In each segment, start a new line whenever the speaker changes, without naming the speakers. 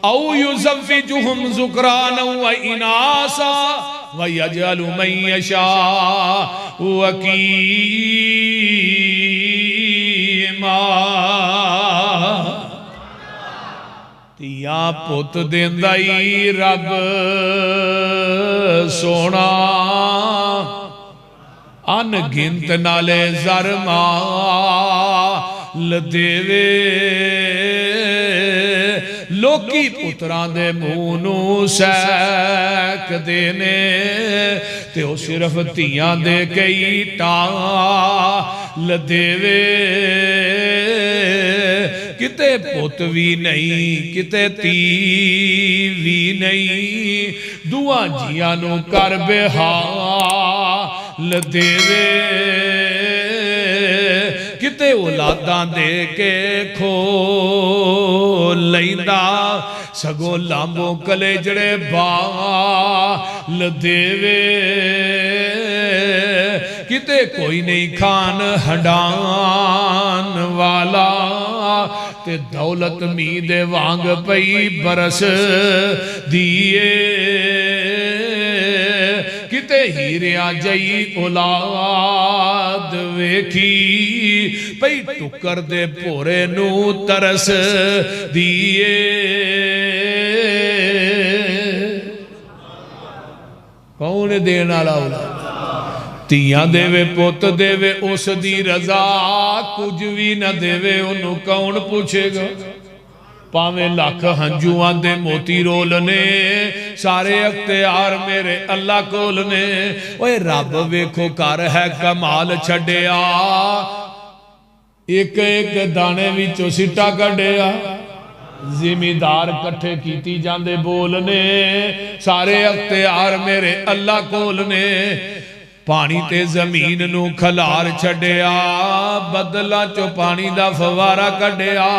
औ युज़व्विजुहुम ज़ुक्राना व इनासा व यजअलु मन यशाउ अक़ीमा। तिया पुत देंदा ही रब सोना, अनगिनत नाले ज़र माल देवे। लोकी पुत्रां दे मूंह नूं सैकदे ने ते ओ सिर्फ धीआं दे कई टाल देवे। किते पुत भी नहीं किते धी भी नहीं, दुआ जियां नूं कर बेहाल देवे। किते औलादां दे के खो लैंदा, सगों लांबो कलेजड़े बाल देवे। किते कोई नहीं खान हंडान वाला, ते दौलत मीं दे वांग पई बरस दिए। किते हीरिया जई औलाद वेखी, पई टुकर दे भोरे नू तरस दिए। कौन देण वाला औलाद? धीआं देवे पुत देवे उस दी रजा, कुछ भी न देवे उन्हों कौन पूछेगा। भावें लख हंजुआं दे मोती रोल ने, सारे अख्तियार मेरे अल्लाह कोल ने। ओए रब वेखो कर है कमाल छड्डिया, एक एक दाने विचों सिट्टा कढ़िया। जिमीदार कट्ठे कीती जांदे बोल ने, सारे अख्तियार मेरे अल्लाह कोल ने। पानी ते जमीन नू खलार छड्डिया, बदलां चो पानी दा फवारा कढ़िया।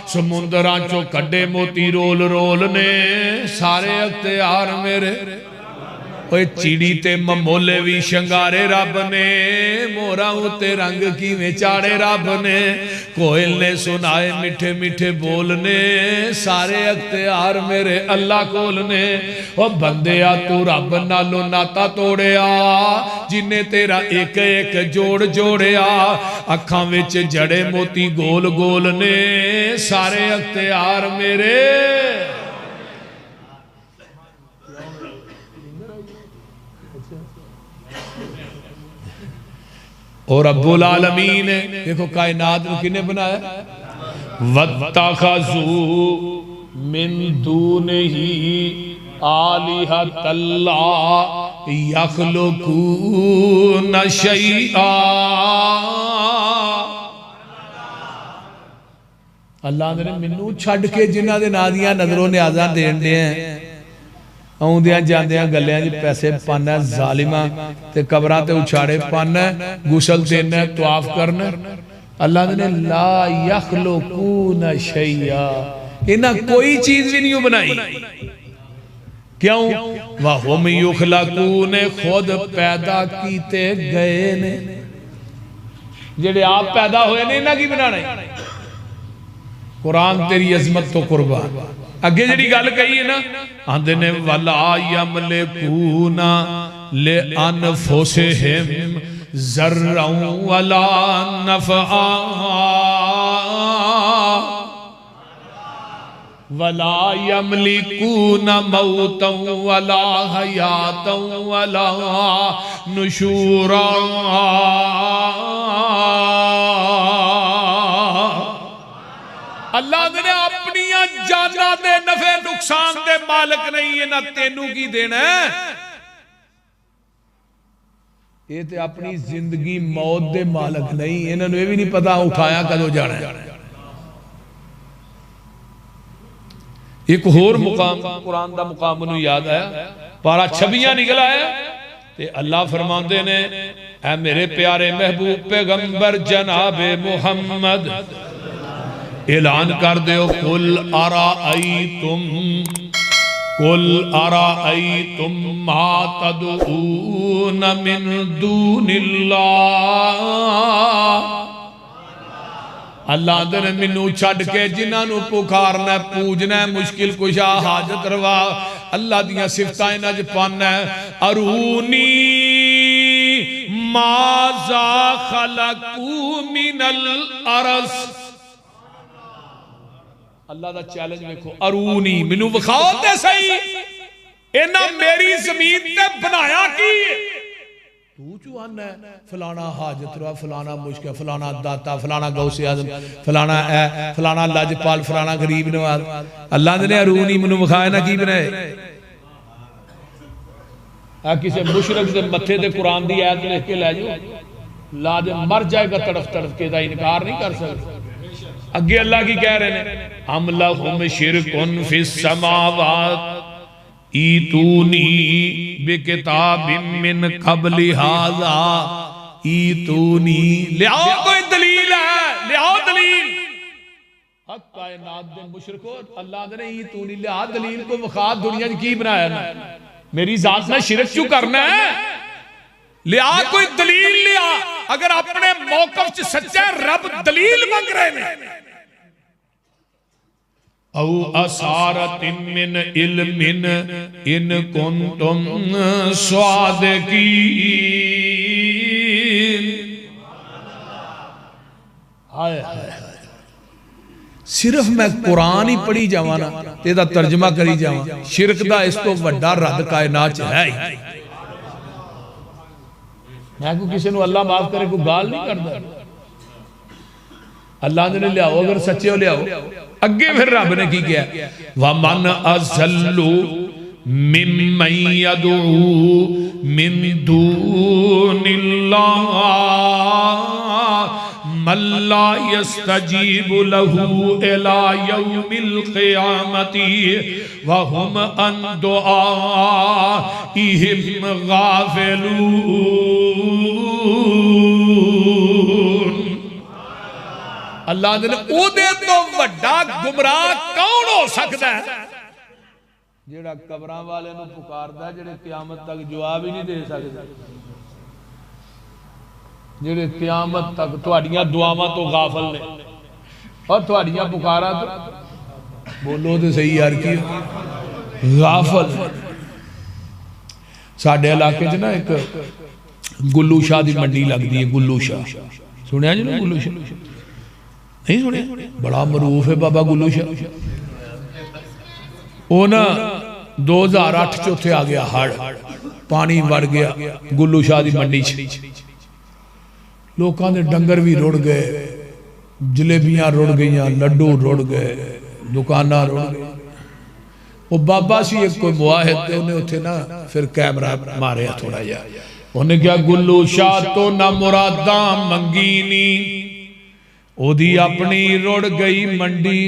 समुंदरां चो कड्डे मोती रोल रोल ने, सारे अख्तियार मेरे। ओए चिड़ी ते ममोले भी शंगारे रब ने, मोरा उते रंग किवें चाड़े रब ने। कोयल ने सुनाए मिठे मिठे बोलने, सारे अख्तियार मेरे अल्लाह कोल ने। ओ बंदिया तू रब नालों नाता तोड़िया, जिन्हें तेरा एक एक जोड़ जोड़िया। अखां विच जड़े मोती गोल गोल ने, सारे अख्तियार मेरे। और रब्बुल आलमीन देखो कायनात को किने बनाया। वत्तखज़ू मिन दूनिही आलिहतल्ला यख़्लुक़ून शैआ। अल्लाह ने मैनू छड्ड के जिन्हां दे नां दियां नजरों न्याज़ां देण दे आउंदियां जांदियां गल्लियां च पैसे पाना जालिमा, ते कबरां ते उछाड़े पाना, गुसल देना, तवाफ करना। अल्लाह ने ला यख़्लुक़ून शैआ, इन्हां कोई चीज भी नहीं बनाई। क्यों? वहुम युख़्लक़ून, खुद पैदा कीते गए ने। जेड़े आप पैदा होए ने इन्हां की बनाना। कुरान तेरी अजमत तो कुर्बान। अगे जी गल कही है ना, आंदे ने वला यमलिकूना ले अनफुसिहिम ज़र्रा वला नफ़आ वला यमलिकूना मौता वला हयाता वला नुशूरा। अल्लाह ने अपनी जाना दे नफे नुकसान दे मालिक नहीं है, ना तेनू की देना है। ये ते अपनी जिंदगी मौत दे मालिक नहीं, इन्होंने ये भी नहीं पता उठाया कदों जाना है। एक होर मुकाम कुरान दा मुकाम मैनूं याद आया, पारा 26 निकल आया ते अल्लाह फरमांदे ने, ऐ मेरे प्यारे महबूब पैगंबर जनाबे मुहम्मद ऐलान कर दो, कुल अराअयतुम मा तदऊन मिन दूनिल्लाह अल्लाह आंदे ने मैनू छड्ड के जिन्हां पुकारना पूजना मुश्किल कुशा हाजत रवा अल्लाह दियां सिफतां इन्हां च पाना अरूनी माजा खलकू मिनल अरस अल्लाह दा चैलेंज देखो अरूनी मैनू विखाओ ते सही इन्हां मेरी जमीन ते बनाया की तू जो आना फलाना हाजत रवा फलाना मुश्किल फलाना दाता फलाना गौसे आजम फलाना है फलाना लजपाल फलाना गरीब नवाज अल्लाह ने अरूनी मैनू विखाया ना की बनाए किसी मुशरक के मथे ते कुरान की आयत लिख के लै जाओ लाजम मर जाएगा तड़फ तड़फ के इनकार नहीं कर सकते अगे अल्लाह की कह रहे हैं हम लहुम शिरकुन फिस समावात ईतूनी बिकिताबिम मिन क़ब्लि हाज़ा ईतूनी लियाओ कोई दलील है लियाओ दलील हक कायनात दे मुशरिको अल्लाह ने ईतूनी लिया दलील को विखा दुनिया च की बनाया ना मेरी जात में शिरक क्यों करना है लिया कोई दलील लिया अगर अपने मौकफ च सच्चा रब दलील मंग रहे हैं औ असारतिन मिन इल्मिन इन कुंतुम स्वादिकीन हाय हाय सिर्फ मैं कुरान ही पढ़ी जावा ना तेरा तर्जमा करी जावा शिरक दा इस तो वड्डा रद्द कायनात च है ही मैं को किसी को अल्लाह माफ करे कोई गाल नहीं करता अल्लाह ने लियाओ अगर सच्चे हो लियाओ अगे फिर रब ने की किया वमन अज़ल्लु मिम्मन यदू मिन दूनिल्लाह मल्ला यस्तजीबु लहू इला यौमिल क़ियामती व हुम अन दुआइहिम गाफिलून अल्लाह ने ओदे तो वड्डा गुमराह कौन हो सकता है जेड़ा कब्रां वाले नु पुकारदा जेड़े क़यामत तक जवाब ही नहीं दे सकते जेड़े क़यामत तक तुहाडियां दुआवां तो गाफिल ने और तुहाडियां पुकारां तो बोलो तो सही यार की गाफिल साडे इलाके च ना एक गुल्लू शाह दी मंडी लगदी है गुल्लू शाह सुनिया जी ना गुल्लू शाह नहीं सुने बड़ा मरूफ है बाबा गुल्लू शाह वो ना 2008 चौथे आ गया हड़ पानी वड़ गया गुल्लू शाह की मंडी लोगों के डंगर भी रुड़ गए जलेबियां रुड़ गई लड्डू रुड़ गए दुकाना रुड़ गई वो बाबा सी एक कोई मुआहिद उन्हें उथे ना फिर कैमरा मारे थोड़ा जा उन्हें क्या गुल्लू शाह तो ना मुरादा मंगी नी ओदी अपनी रुड़ गई मंडी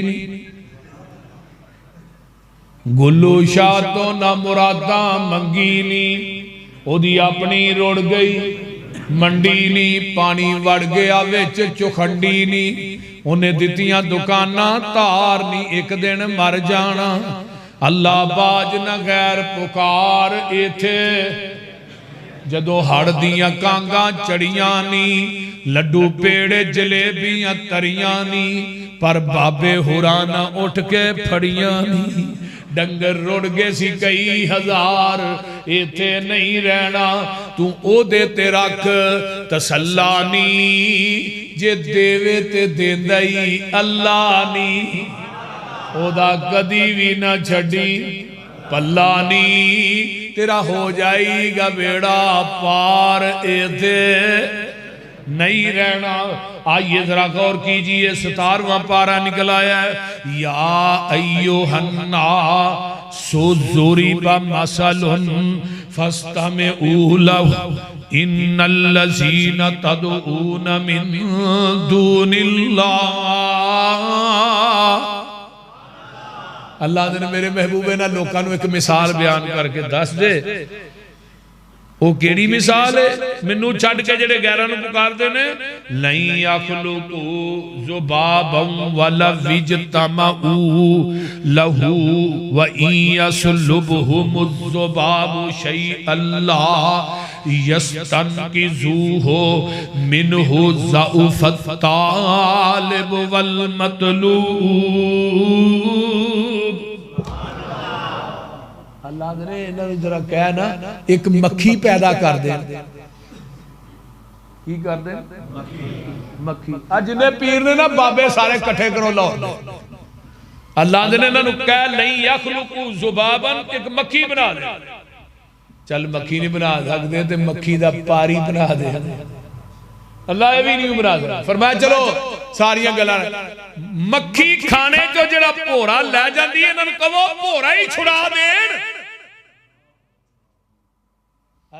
गुल्लू शाह तो ना मुरादा मंगी नी ओदी अपनी रुड़ गई मंडी नी पानी वड़ गया विच चुखंडी नी उन्हें दितियां दुकाना तार नी एक दिन मर जाना अल्लाह बाज न गैर पुकार इथे जदों हड़ दियां कांगा चढ़ियां नी लड्डू पेड़े जलेबियां तरियां नी पर बाबे हुराना उठ के फड़ियां नी डंगर रुड़ गए सी कई हजार इथे नहीं रहना तू ओदे ते रख तसल्ला नी जे देवे ते देंदा ही अल्लाह नी ओदा कदी भी ना छड़ी पल्ला नी तेरा हो जाएगा बेड़ा पार इथे नहीं रहना। आइए जरा गौर कीजिए 17वां पारा निकल आया है या अय्युहन्ना सुज़ुरिबा मसलुन फस्तमिऊ लहु इन्नल्लज़ीना तदऊन मिन दूनिल्लाह। अल्लाह ने मेरे महबूबे ना लोगों को एक मिसाल बयान करके दस दे वो केड़ी मिसाल है मैनू छड़ के जेड़े गैरां नूं पुकारदे ने लई यखलुकू ज़ुबाबन वला विजतमऊ लहू व इन यसलुबहुम ज़ुबाबु शैअल्लाह यस्तनकिज़ूहु मिनहु ज़अफ़त तालिब वल मतलूब। अल्लाह ने इन्होंने जरा कह ना एक मक्खी पैदा कर दे। की कर दे? मक्खी। जिन्हें पीर ने ना बाबे सारे कट्ठे करो लो। अल्लाह ने इन्होंने कह नहीं यखलुकु ज़ुबाबन, एक मक्खी बना दे। चल मक्खी नहीं बना सकते तो मक्खी का पारी बना दे। अल्लाह ये भी नहीं बना सकता। फरमाया चलो सारिया गल्लां मक्खी खाने चो जिहड़ा भोरा लै जाती है, इन्होंने कहो भोरा ही छुड़ा देन।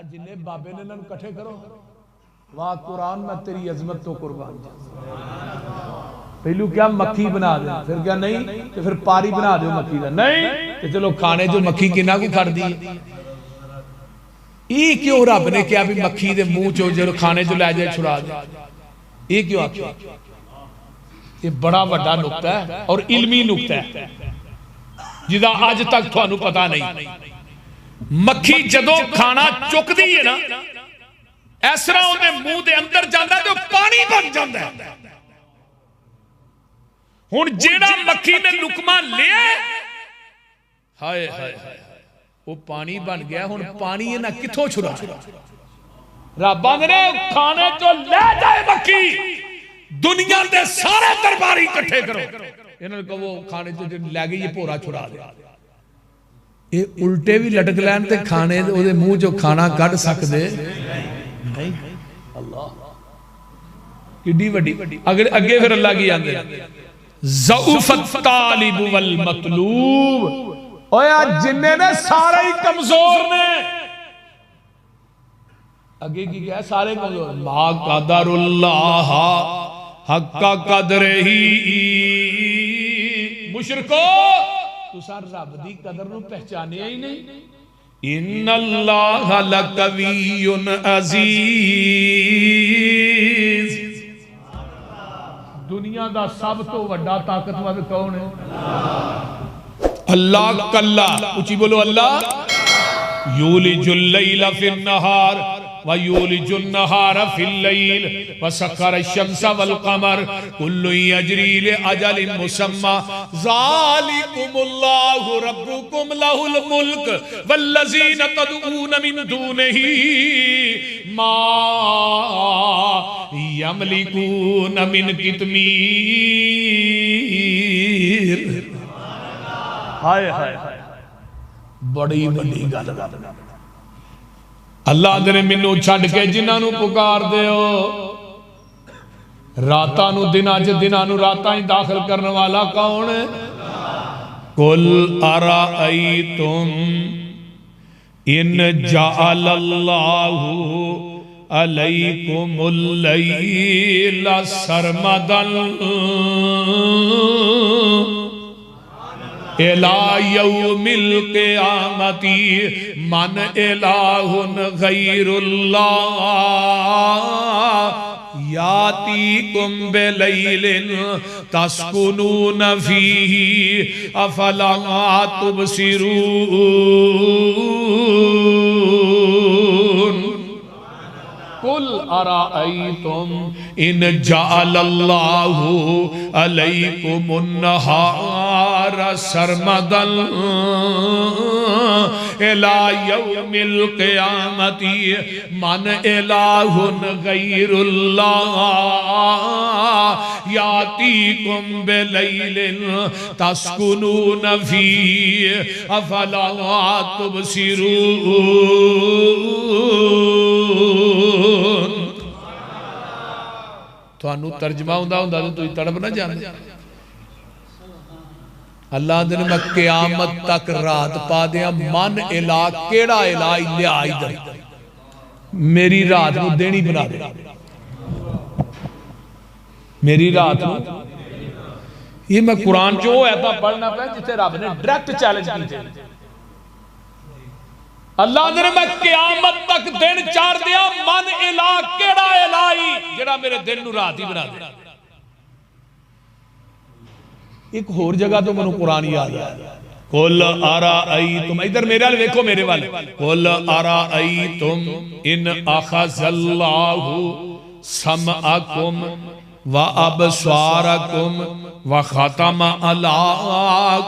जिन्हें बाबे ने इन्होंने कट्ठे करो। वाह कुरान में तेरी अजमत तो कुर्बान। पहलू क्या मक्खी बना दे, फिर क्या नहीं तो फिर पारी बना दो मक्खी का। नहीं तो चलो खाने जो मक्खी किना को खड़ दी। ये क्यों रब ने क्या भी मक्खी दे मुंह चो जो खाने जो लै जाए छुड़ा दे? ये क्यों आख्या? ये बड़ा बड़ा नुक्ता है और इल्मी नुक्ता है जिदा अज तक थानू पता नहीं। मक्खी जदों खाना चुकदी है ना, इस तरह उसके मुंह के अंदर जाता तो पानी बन जाता है। हुण जेड़ा मक्खी ने लुकमा लिया, हाय हाय वो पानी बन गया। हुण पानी इन्हां किथों छुड़ा? रब ने खाने चो ले जाए मक्खी, दुनिया के सारे दरबारी इकट्ठे करो, इन्होंने कहो खाने चो लै गई ये भोरा छुड़ा दे। ये उल्टे भी लटक लैन ते खाने दे मुंह चो खाना कढ़ सकदे नहीं। अल्लाह किड्डी वड्डी। अगे फिर अल्लाह की आंदे ज़ऊफ़त तालिब वल मतलूब। ओया जिन्ने ने सारे ही कमजोर ने। आगे की क्या? सारे कमजोर। मा क़दरुल्लाह हक़्क़ क़द्रिही। मुशरिको तुसां रब दी कदर नूं पहचानिया ही नहीं। इन्नल्लाह लक़वियुन अज़ीज़। दुनिया का सब तो वड्डा ताकतवर कौन है? अल्लाह कल्ला। ऊंची बोलो अल्लाह। यूलिजुल लैला फिन नहार व यूलिजुन नहार फिल लैल व सखर अश-शम्स वल क़मर कुल्लु यजरी li अजलिन मुसम्मा ज़ालिकुमुल्लाहु रब्बुकुम लहुल मुल्क वल्लज़ीना तदऊन मिन दूनिही मा यमलिकून मिन कितमीर। हाय हाय बड़ी बड़ी गल। अल्लाह ने मैनू छड़ के जिन्होंने पुकार दिओ, रातां नू दिनां च दिनां नू रातां ही दाखिल करने वाला कौन है? कुल अराअयतुम इन जअलल्लाहु अलैकुमुल लैला सरमदन इला यौमिल क़ियामती मन इलाहुन गैरुल्लाह यातीकुम बिलैलिन तस्कुनून फीही अफला तुबसिरून। कुल अराअयतुम इन जअलल्लाहु अलैकुमुन नहार सरमदन इला यौमिल क़ियामती मन इलाहुन गैरुल्लाह यातीकुम बिलैलिन तस्कुनून फीही अफला तुबसिरून। थानू तर्जमा हुंदा हुंदा तो तुसीं तड़प ना जांदे। अल्लाह ने मैं क़यामत तक रात पा दिया मन इला केड़ा इला लिया इधर मेरी रात नू देनी बना दे। मेरी रात नू ये मैं कुरान चो ऐसा पढ़ना पे जिथे रब ने डायरेक्ट चैलेंज कीते। अल्लाह ने मैं क़यामत तक दिन चार दिया मन इला केड़ा इलाई जेड़ा मेरे दिन नू रात ही बना दे। एक होर जगह तो मैनू कुरान याद आया कुल अराअयतुम, इधर मेरे वाले देखो, मेरे वाले, कुल अराअयतुम इन अखज़ल्लाहु समअकुम व अबसारकुम व खतम अला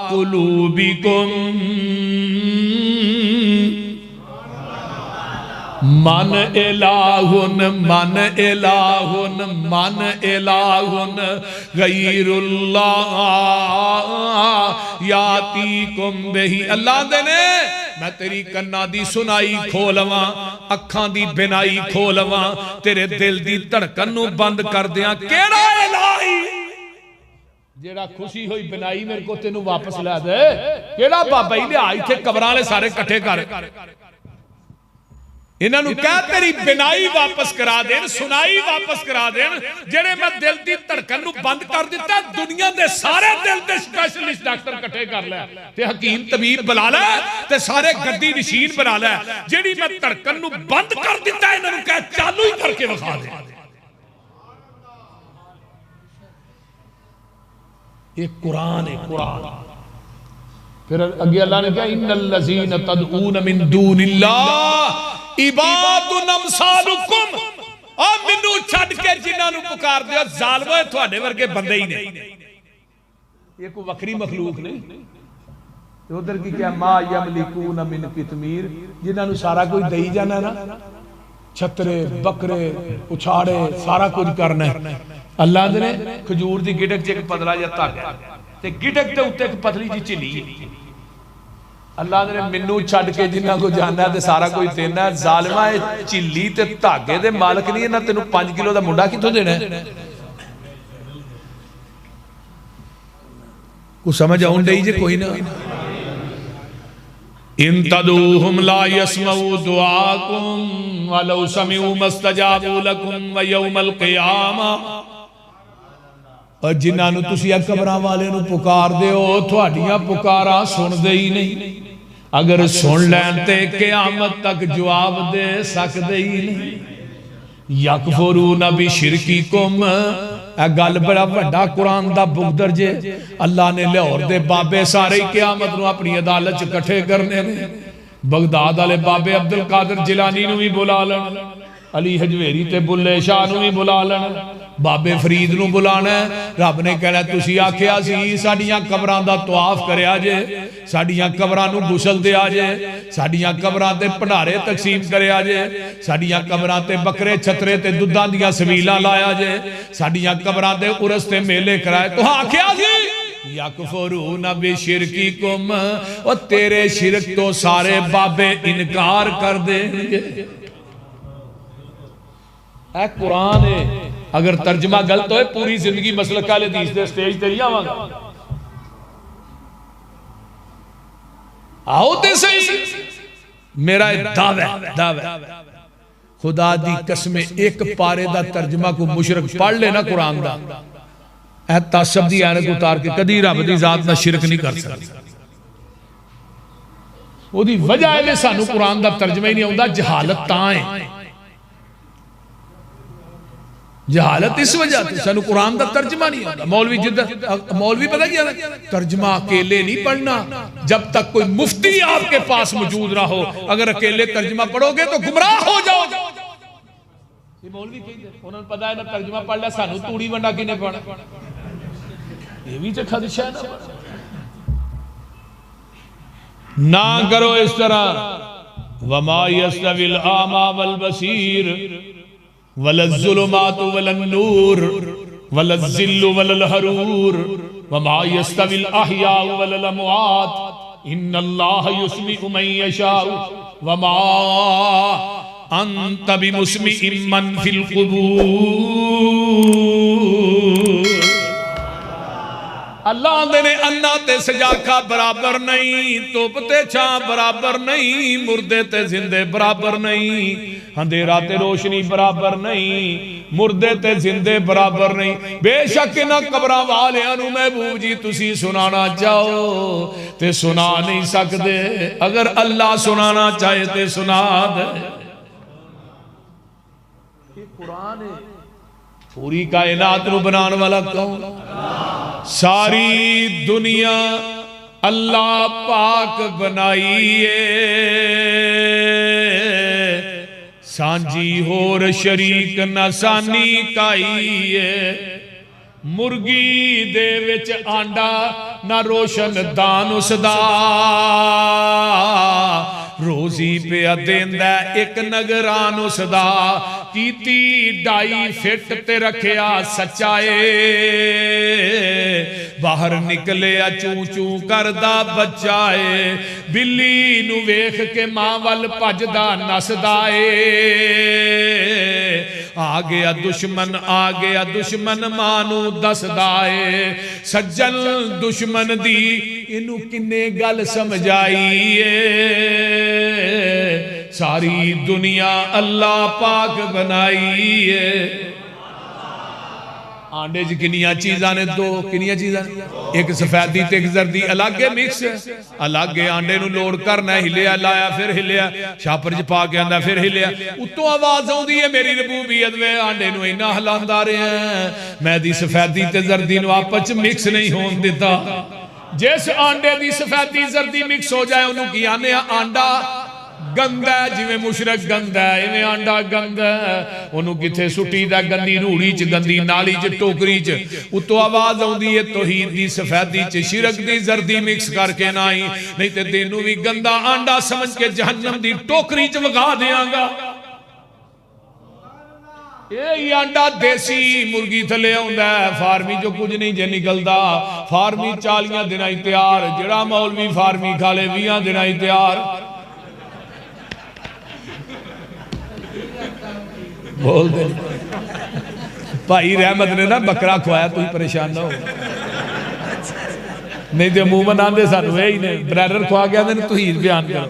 कुलूबिकुम मन इलाहुन मन इलाहुन मन इलाहुन गैरुल्लाह यातीकुम बिही। अल्लाह दे ने मैं तेरी कन्ना दी सुनाई खोलवा, अखां दी बिनाई खोलवा, तेरे दिल दी धड़कन नू बंद कर दियां। केड़ा इलाही जेड़ा खुशी होई बिनाई मेरे को तेनू वापस ला दे? केड़ा बाबा ही लिया इत्थे कबरां वाले सारे इकट्ठे कर, इन्हों कह तेरी बिनाई वापस करा देन, सुनाई वापस करा देन, जेड़े मैं दिल की धड़कन नू बंद कर दिता। दुनिया के सारे दिल के स्पैशलिस्ट डॉक्टर इकट्ठे कर लै ते हकीम तबीब बुला लै ते सारे गद्दी नशीन बना लै, जेड़ी मैं धड़कन नू बंद कर दिता इन्हों कह चालू ही करके विखा दे। ये कुरान है, कुरान। फिर अगे अल्लाह ने कहा इन्नल लज़ीना तदऊन मिन दूनिल्लाह इबादुन अमसालुकुम, आ मैनू छड्ड के जिन्हां नू पुकार दे जालिमो तुहाडे वर्गे बंदे ही ने, ये कोई वखरी मखलूक नहीं। उधर की क्या मा यमलिकून मिन कितमीर, जिन्हां नू सारा कुछ देई जाना ना, छतरे बकरे उछाड़े सारा कुछ करना है। अल्लाह ने खजूर की गिटक च एक पतला जिहा धागा ते गिटक के उत्ते एक पतली जी झिल्ली। अल्लाह ने मैनू छड्ड के जिन्हां को जाना ते सारा कुछ देना। जालिमा झिल्ली ते धागे दे मालक नहीं, इन्हां तेनू 5 किलो का मुंडा कित्थों देना? कुछ समझ आउण डई जे कोई ना। इन तदूहुम ला यसमऊ दुआकुम वलौ समिऊ मस्तजाबू लकुम व यौमल क़ियामा, और जिन्हां नू तुसीं कबरां वाले नू पुकार दे हो तुहाडीआं पुकारां सुणदे ही नहीं। अगर सुन लैन ते क़यामत तक जवाब दे सकदे ही नहीं। यकफुरूना बिशिरकिकुम, गल बड़ा वड्डा कुरान दा बुगदर जे। अल्लाह ने लाहौर दे बाबे सारे क़यामत नू अपनी अदालत च इकट्ठे करने ने। बगदाद वाले बाबे अब्दुल कादिर जिलानी नू भी बुला लैण, अली हजवेरी ते बुल्ले शाह नू भी बुला लैण, बाबे फरीद नू बुलाना। रब ने कहना तुसी आखिया सी साडियां कबरां दा तवाफ करया जे, साडियां कबरां नू गुसल दिया जे, साडियां कबरां ते भंडारे तकसीम करया जे, साडियां कबरां ते बकरे छतरे ते दुधां दियां सवीलां लाया जे, साडियां कबरां ते उरस ते मेले कराए। तो आखिया सी यकफुरूना बिशिरकिकुम, ओ तेरे शिरक तो सारे बाबे इनकार कर देंगे। ऐ कुरान है, अगर तर्जमा गलत हो पूरी जिंदगी मसलक अहले हदीस दे स्टेज ते नहीं आवांगा। आओ ते सही, मेरा दावा खुदा दी कसम, एक पारे दा तर्जमा को मुशरक पढ़ लेना कुरान दा, ऐ तासब दी ऐनक उतार के कदी रब दी जात दा शिरक नहीं कर सकता। ओदी वजह है सानू कुरान दा तर्जमा ही नहीं आउंदा, जहालत तां है। जहालत इस वजह से सानू कुरान का तर्जमा नहीं आता। मौलवी जिद्द मौलवी पता क्या तर्जमा अकेले नहीं पढ़ना, जब तक कोई मुफ्ती आपके पास मौजूद ना हो। अगर अकेले तर्जमा पढ़ोगे तो गुमराह हो जाओगे। ये मौलवी उन्होंने पता है ना तर्जमा पढ़ लिया, सानू तूड़ी वंडा किने पाना, ये भी तो खदशा है ना करो इस तरह। वमा यस्तविल आमा वल बसीर वलज़्ज़ुलुमातु वलन्नूर वलज़्ज़िल्लु वललहरूर वमा यस्तविल अहयाउ वलल अमवात इन्नल्लाह युस्मिउ मन यशाउ वमा अंत बिमुस्मिइन मन फिल क़ुबूर। अल्लाह ने अन्ना ते सजाखा बराबर नहीं, धुप ते छां बराबर नहीं, मुर्दे ते जिंदे बराबर नहीं, अंधेरा ते रोशनी बराबर नहीं, मुर्दे ते जिंदे बराबर नहीं। बेशक इन्हां कबरां वालियां नूं महबूब जी तुसी सुनाना चाहो ते सुना नहीं सकदे, अगर अल्लाह सुनाना चाहे ते सुना दे। कुरान है, पूरी कायनात नूं बनाने वाला कौन? सारी दुनिया अल्लाह पाक बनाईए सांझी होर शरीक नसानी काईए मुर्गी दे विच आंडा ना रोशन दान उसदा रोजी पिया देंदा एक नगरान उसदा कीती डाई फिट ते रखिया सच्चाए बाहर निकले चू चू करदा बच्चाए बिल्ली नू वेख के मां वल भजदा नसदा आ गया दुश्मन मां नू दसदा ए सज्जन दुश्मन दी इनू किन्ने गल समझाई सारी दुनिया अल्लाह पाक बनाई है। आंडे च किनिया चीज़ां ने दो किनिया चीज़ां एक सफेदी ते एक जर्दी अलग है मिक्स अलग है आंडे नू लोड करना हिलिया लाया फिर हिलिया छापर च पा के आंदा फिर हिलिया उत्तों आवाज आउंदी है मेरी रबूबियत वे आंडे नू इन्ना हिलांदा रहा मैं दी सफेदी ते जर्दी नू आपस च मिक्स नहीं होन दिता जिस आंडे दी सफेदी जर्दी मिक्स हो जाए उन्होंने की आने आंडा गंदा जिवें मुशरक गंदा इवें आंडा गंदा उन्होंने किथे सुट्टी दा गंदी रूड़ी च गंदी नाली च टोकरी च उत्तों आवाज आउंदी है तौहीद दी सफेदी च शिरक दी जर्दी मिक्स करके ना आई नहीं ते तेनू भी गंदा आंडा समझ के जहन्नम दी टोकरी च वगा देंगा। ये आंडा देसी मुर्गी थले आउंदा फार्मी जो कुछ नहीं जे निकलता फार्मी 40 दिन तैयार जेड़ा मौलवी फार्मी खा ले 20 दिन तैयार बोल दे भाई रहमत ने ना बकरा खुआया तुम परेशान ना हो नहीं तो अमूमन आंदे सानू यही ने ब्रैडर खुआ के आंदे तौहीद बयान कर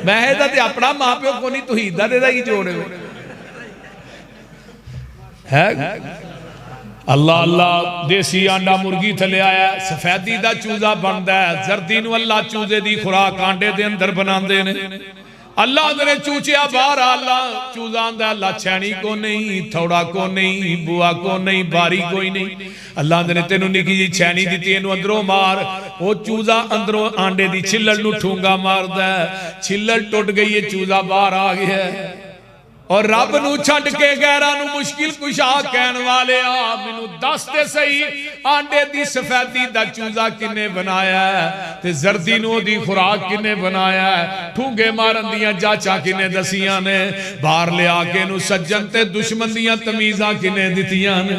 मैं अपना मां प्यो को नहीं तौहीद दा देदा की जोड़ है अल्लाह अल्लाह देसी आंडा मुर्गी थले आया सफेदी दा चूजा बनदा है जर्दी नू अल्लाह चूजे दी खुराक आंडे दे अंदर बनांदे ने अल्लाह ने चूचिया बाहर अल्लाह चूजा आंदा अल्लाह छैनी को नहीं थोड़ा को नहीं बुआ को नहीं बारी कोई नहीं अल्लाह ने तेनू निकी जी छैनी दी इनू अंदरों मार वो चूजा अंदरों आंडे दी छिल्लड़ नू ठूंगा मारदा छिल्लड़ टुट गई है चूजा बाहर आ गया और रब नू छड्ड के गैरां नू मुश्किल कुशा कहण वाले आ मैनू दस ते सही आंडे दी सफेदी दा चूजा किने बनाया ते जर्दी नू दी खुराक किने बनाया ठूंगे मारन दियां जाचा किने दसियां ने बाहर लिया के नू सज्जन ते दुश्मन दियां तमीज़ां किने दित्तियां ने